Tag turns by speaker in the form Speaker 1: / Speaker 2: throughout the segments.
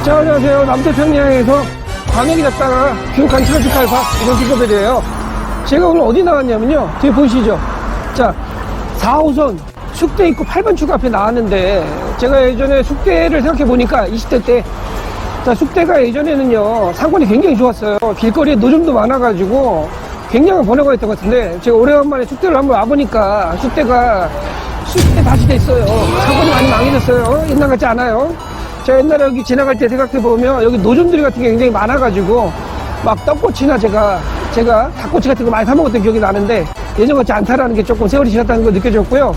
Speaker 1: 자, 안녕하세요. 남태평양에서 과메기 잡다가 귀국한 38파 이런 직업이래요. 제가 오늘 어디 나왔냐면요. 뒤에 보이시죠? 자, 4호선 숙대 입구 8번 출구 앞에 나왔는데, 제가 예전에 숙대를 생각해보니까 20대 때, 자, 숙대가 예전에는요, 상권이 굉장히 좋았어요. 길거리에 노점도 많아가지고 굉장한 번화가 있던 것 같은데, 제가 오래간만에 숙대를 한번 와보니까 숙대가 다시 됐어요. 상권이 많이 망해졌어요. 옛날 같지 않아요. 제가 옛날에 여기 지나갈 때 생각해보면 여기 노점들이 같은 게 굉장히 많아가지고 막 떡꼬치나 제가 닭꼬치 같은 거 많이 사먹었던 기억이 나는데 예전 같지 않다라는 게 조금 세월이 지났다는 거 느껴졌고요.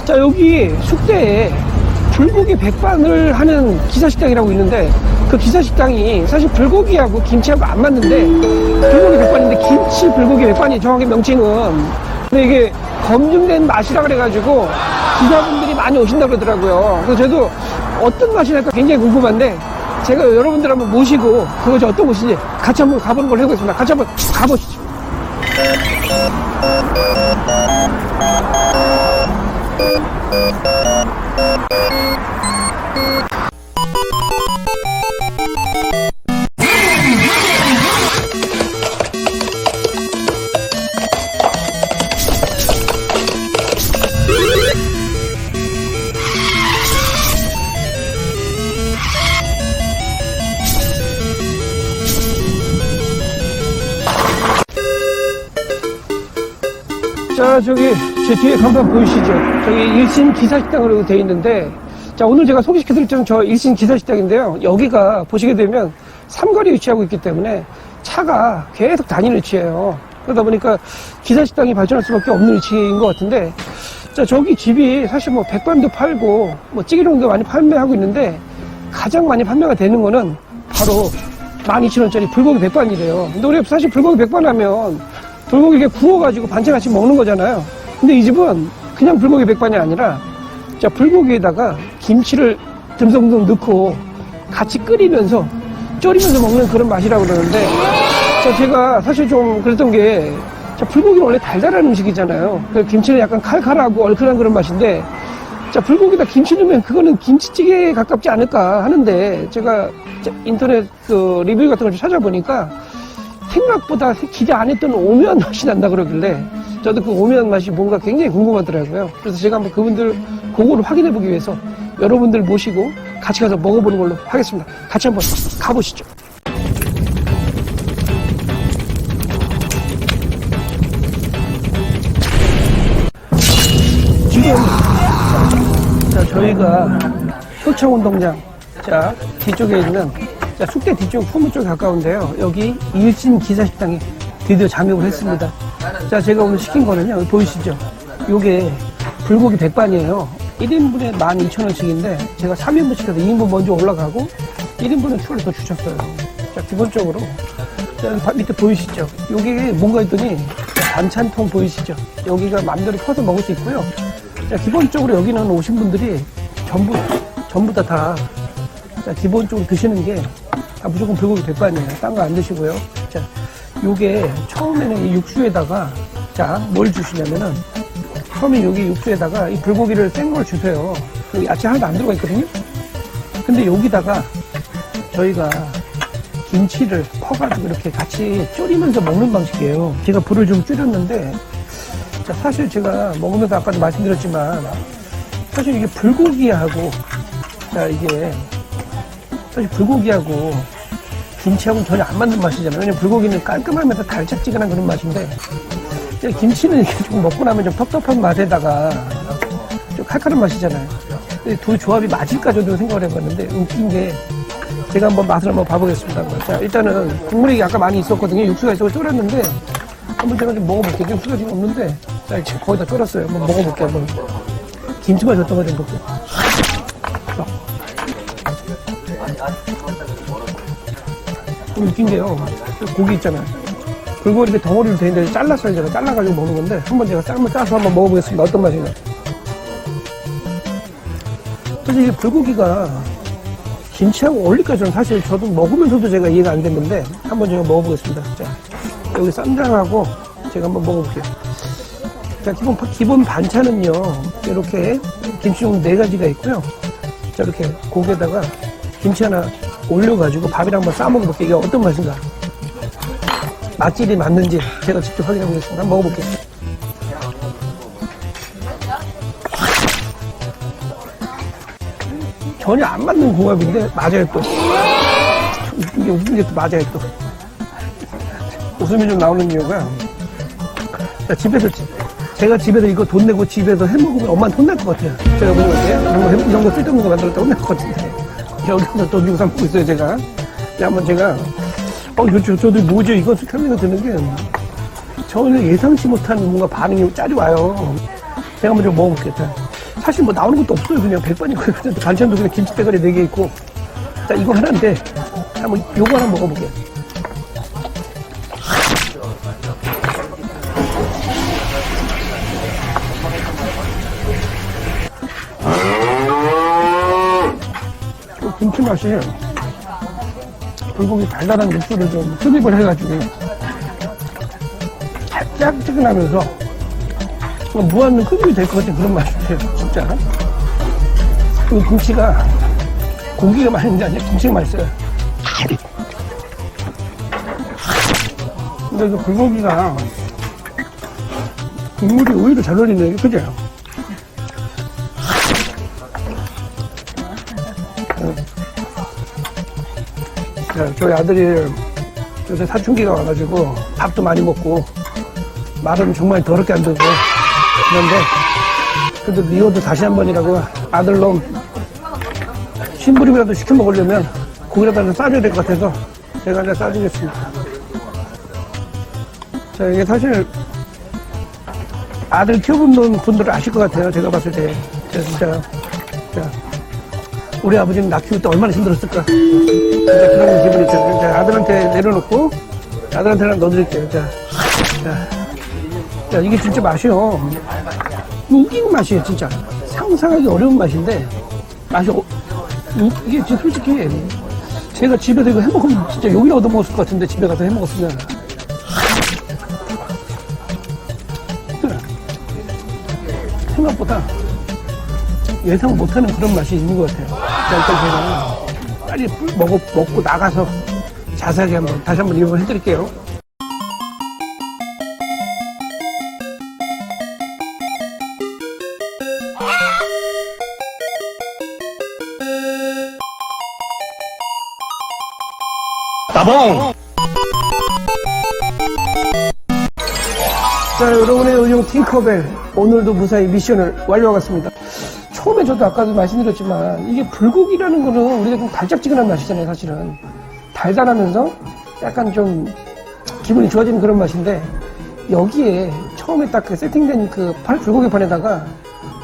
Speaker 1: 자, 여기 숙대에 불고기 백반을 하는 기사식당이라고 있는데 그 기사식당이 사실 불고기하고 김치하고 안 맞는데 불고기 백반인데 김치 불고기 백반이 정확히 명칭은. 근데 이게 검증된 맛이라 그래가지고 기사분들이 많이 오신다고 그러더라고요. 그래서 저도 어떤 맛이 날까 굉장히 궁금한데 제가 여러분들 한번 모시고 그것이 어떤 곳인지 같이 한번 가보는 걸 해보겠습니다. 같이 한번 가보시죠. 자, 저기 제 뒤에 간판 보이시죠? 저기 일신 기사식당으로 되어 있는데, 자, 오늘 제가 소개시켜드릴 점은 저 일신 기사식당인데요. 여기가 보시게 되면 삼거리에 위치하고 있기 때문에 차가 계속 다니는 위치예요. 그러다 보니까 기사식당이 발전할 수밖에 없는 위치인 것 같은데, 자, 저기 집이 사실 뭐 백반도 팔고 뭐 찌개용도 많이 판매하고 있는데 가장 많이 판매가 되는 거는 바로 12,000원짜리 불고기 백반이래요. 근데 우리가 사실 불고기 백반 하면 불고기 이렇게 구워가지고 반찬같이 먹는 거잖아요. 근데 이 집은 그냥 불고기 백반이 아니라, 자, 불고기에다가 김치를 듬성듬 넣고 같이 끓이면서 졸이면서 먹는 그런 맛이라고 그러는데, 자, 제가 사실 좀 그랬던 게, 자, 불고기는 원래 달달한 음식이잖아요. 그래서 김치는 약간 칼칼하고 얼큰한 그런 맛인데, 자, 불고기에다 김치 넣으면 그거는 김치찌개에 가깝지 않을까 하는데, 제가 인터넷 그 리뷰 같은 걸 찾아보니까 생각보다 기대 안 했던 오묘한 맛이 난다 그러길래 저도 그 오묘한 맛이 뭔가 굉장히 궁금하더라고요. 그래서 제가 한번 그분들 그거를 확인해 보기 위해서 여러분들 모시고 같이 가서 먹어보는 걸로 하겠습니다. 같이 한번 가보시죠. 지금 자, 저희가 효창운동장 자 뒤쪽에 있는 자, 숙대 뒤쪽 후문 쪽에 가까운데요. 여기 일신 기사식당에 드디어 잠입을 했습니다. 자, 제가 오늘 시킨 거는요. 여기 보이시죠? 요게 불고기 백반이에요. 1인분에 12,000원씩인데 제가 3인분 시켜서 2인분 먼저 올라가고 1인분은 추가로 더 주셨어요. 자, 기본적으로 자, 밑에 보이시죠? 여기 뭔가 했더니 반찬통 보이시죠? 여기가 마음대로 퍼서 먹을 수 있고요. 자, 기본적으로 여기는 오신 분들이 전부 다 자, 기본적으로 드시는 게 다 무조건 불고기 백반이에요. 딴 거 안 드시고요. 자, 요게 처음에는 이 육수에다가 자, 뭘 주시냐면은 처음에 여기 육수에다가 이 불고기를 생 걸 주세요. 여기 야채 하나도 안 들어가 있거든요. 근데 여기다가 저희가 김치를 퍼가지고 이렇게 같이 졸이면서 먹는 방식이에요. 제가 불을 좀 줄였는데, 자, 사실 제가 먹으면서 아까도 말씀드렸지만 사실 이게 불고기하고 자, 이게 사실 불고기하고 김치하고는 전혀 안 맞는 맛이잖아요. 왜냐면 불고기는 깔끔하면서 달짝지근한 그런 맛인데, 김치는 이렇게 좀 먹고 나면 좀 텁텁한 맛에다가 좀 칼칼한 맛이잖아요. 근데 두 조합이 맞을까 저도 생각을 해봤는데, 웃긴 게 제가 한번 맛을 한번 봐보겠습니다. 자, 일단은 국물이 아까 많이 있었거든요. 육수가 있어서 졸였는데 한번 제가 좀 먹어볼게요. 육수가 지금 없는데, 자, 지금 거의 다 졸였어요. 한번 먹어볼게요. 한번 김치만 줬던 거 좀 볼게요. 좀 웃긴 게요. 고기 있잖아요. 불고기 이렇게 덩어리로 돼 있는데 잘랐어요. 제가 잘라가지고 먹는 건데 한번 제가 싸서 한번 먹어보겠습니다. 어떤 맛인가. 사실 이 불고기가 김치하고 어울릴까 저는 사실 저도 먹으면서도 제가 이해가 안 됐는데 한번 제가 먹어보겠습니다. 자, 여기 쌈장하고 제가 한번 먹어볼게요. 자, 기본 반찬은요. 이렇게 김치용 4가지가 있고요. 자, 이렇게 고기에다가 김치 하나 올려가지고 밥이랑 한번 싸먹어볼게요. 이게 어떤 맛인가. 맛질이 맞는지 제가 직접 확인해보겠습니다. 한번 먹어볼게요. 전혀 안 맞는 궁합인데 맞아요 또. 이게 웃긴 게 또 맞아요 또. 웃음이 좀 나오는 이유가 집에서 제가 집에서 이거 돈 내고 집에서 해먹으면 엄마한테 혼날 것 같아요. 제가 보는 건데 이런 거 쓸데없는 거 만들었다 혼날 것 같은데 여기서 돈 주고 사 먹고 있어요 제가. 한번 제가 저도 뭐죠 이거 생각이 드는 게 전혀 예상치 못한 뭔가 반응이 짜리 와요. 제가 먼저 먹어볼게요. 자, 사실 뭐 나오는 것도 없어요. 그냥 백반이고 반찬도 그냥 김치 대가리 4개 있고. 자, 이거 하나인데 한번 요거 하나 먹어볼게요. 김치 맛이 불고기 달달한 육수를 좀 흡입을 해가지고 살짝 찌근하면서 무한 흡입이 될 것 같은 그런 맛이에요 진짜. 그 김치가 고기가 맛있는 게 아니라 김치가 맛있어요. 근데 그 불고기가 국물이 오히려 잘 어울리네. 그죠? 저희 아들이 요새 사춘기가 와가지고 밥도 많이 먹고 말은 정말 더럽게 안 듣고 그런데 그래도 미워도 다시 한 번이라고 아들놈 심부름이라도 시켜 먹으려면 고기라도 하나 싸줘야 될 것 같아서 제가 하나 싸주겠습니다. 자, 이게 사실 아들 키워본 분들은 아실 것 같아요. 제가 봤을 때. 진짜 우리 아버지는 나 키울 때 얼마나 힘들었을까. 진짜 그런 기분이 있죠. 자, 아들한테 내려놓고 아들한테 하나 넣어드릴게요. 자, 이게 진짜 맛이요. 웃기는 맛이에요, 진짜. 상상하기 어려운 맛인데 맛이 이게 진짜 솔직히 제가 집에서 이거 해먹으면 진짜 욕이나 얻어먹었을 것 같은데 집에 가서 해먹었으면 생각보다 예상 못하는 그런 맛이 있는 것 같아요. 자, 일단 제가 빨리 먹고 나가서 자세하게 다시 한번 리뷰를 해드릴게요. 따봉! 자, 여러분의 요즘 팅커벨 오늘도 무사히 미션을 완료하겠습니다. 처음에 저도 아까도 말씀드렸지만 이게 불고기라는 거는 우리가 좀 달짝지근한 맛이잖아요. 사실은 달달하면서 약간 좀 기분이 좋아지는 그런 맛인데 여기에 처음에 딱 그 세팅된 그 불고기 판에다가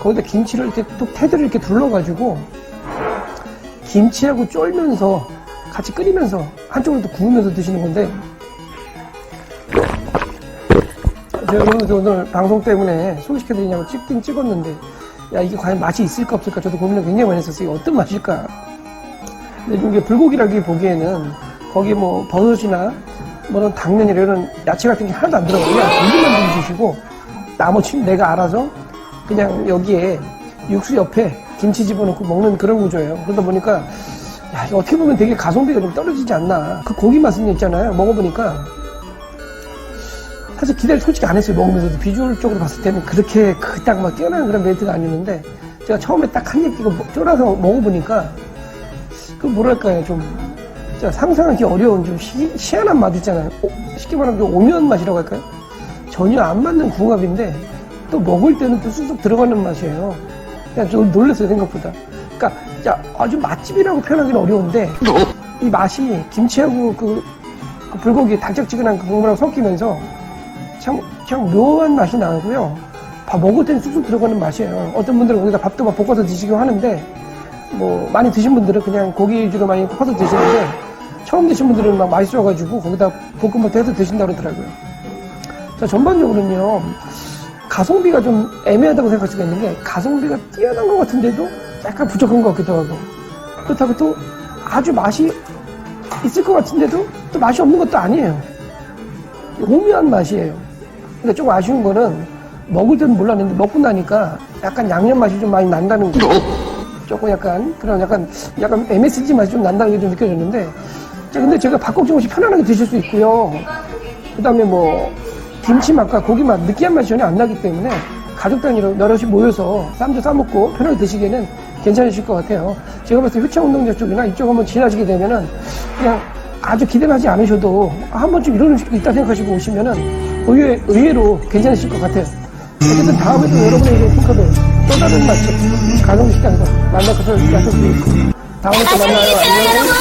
Speaker 1: 거기다 김치를 이렇게 또 테드를 이렇게 둘러가지고 김치하고 쫄면서 같이 끓이면서 한쪽으로 또 구우면서 드시는 건데 제가 오늘 방송 때문에 소개시켜드리냐고 찍긴 찍었는데 야 이게 과연 맛이 있을까 없을까 저도 고민을 굉장히 많이 했었어요. 이게 어떤 맛일까. 근데 이게 불고기라기 보기에는 거기 뭐 버섯이나 뭐는 당면이나 이런 야채 같은 게 하나도 안 들어가요. 그냥 고기만 주시고 나머지는 내가 알아서 그냥 여기에 육수 옆에 김치 집어넣고 먹는 그런 구조예요. 그러다 보니까 야, 이거 어떻게 보면 되게 가성비가 좀 떨어지지 않나. 그 고기 맛은 있잖아요. 먹어보니까 사실 기대를 솔직히 안 했어요. 먹으면서도 비주얼적으로 봤을 때는 그렇게 딱 막 뛰어나는 그런 메리트가 아니었는데 제가 처음에 딱 한 입 이거 쫄아서 먹어보니까 그 뭐랄까요 좀 상상하기 어려운 좀 희한한 맛 있잖아요. 쉽게 말하면 좀 오묘한 맛이라고 할까요? 전혀 안 맞는 궁합인데 또 먹을 때는 또 쑥쑥 들어가는 맛이에요. 그냥 좀 놀랐어요 생각보다. 그러니까 아주 맛집이라고 표현하기는 어려운데 이 맛이 김치하고 그 불고기 달짝지근한 그 국물하고 섞이면서 참 묘한 맛이 나고요. 밥 먹을 때는 쑥쑥 들어가는 맛이에요. 어떤 분들은 거기다 밥도 막 볶아서 드시기도 하는데 뭐 많이 드신 분들은 그냥 고기 위주로 많이 퍼서 드시는데 처음 드신 분들은 막 맛있어가지고 거기다 볶음밥도 해서 드신다고 그러더라고요. 자, 전반적으로는요 가성비가 좀 애매하다고 생각할 수가 있는 게 가성비가 뛰어난 것 같은데도 약간 부족한 것 같기도 하고 그렇다고 또 아주 맛이 있을 것 같은데도 또 맛이 없는 것도 아니에요. 오묘한 맛이에요. 근데 좀 아쉬운 거는 먹을 때는 몰랐는데 먹고 나니까 약간 양념 맛이 좀 많이 난다는 거. 조금 약간 그런 약간 MSG 맛이 좀 난다는 게 좀 느껴졌는데, 자, 근데 제가 밥국수 없이 편안하게 드실 수 있고요. 그 다음에 뭐 김치 맛과 고기 맛, 느끼한 맛이 전혀 안 나기 때문에 가족 단위로 여럿이 모여서 쌈도 싸먹고 편하게 드시기에는 괜찮으실 것 같아요. 제가 봤을 때 효창운동장 쪽이나 이쪽 한번 지나시게 되면은 그냥 아주 기대하지 않으셔도 한 번쯤 이런 음식도 있다 생각하시고 오시면은 의외로 괜찮으실 것 같아요. 어쨌든 다음에도 여러분에게 핑크볼 또 다른 맛집 가정식당에서 만나서 약속드리겠습니다. 다음에 또 만나요. 안녕.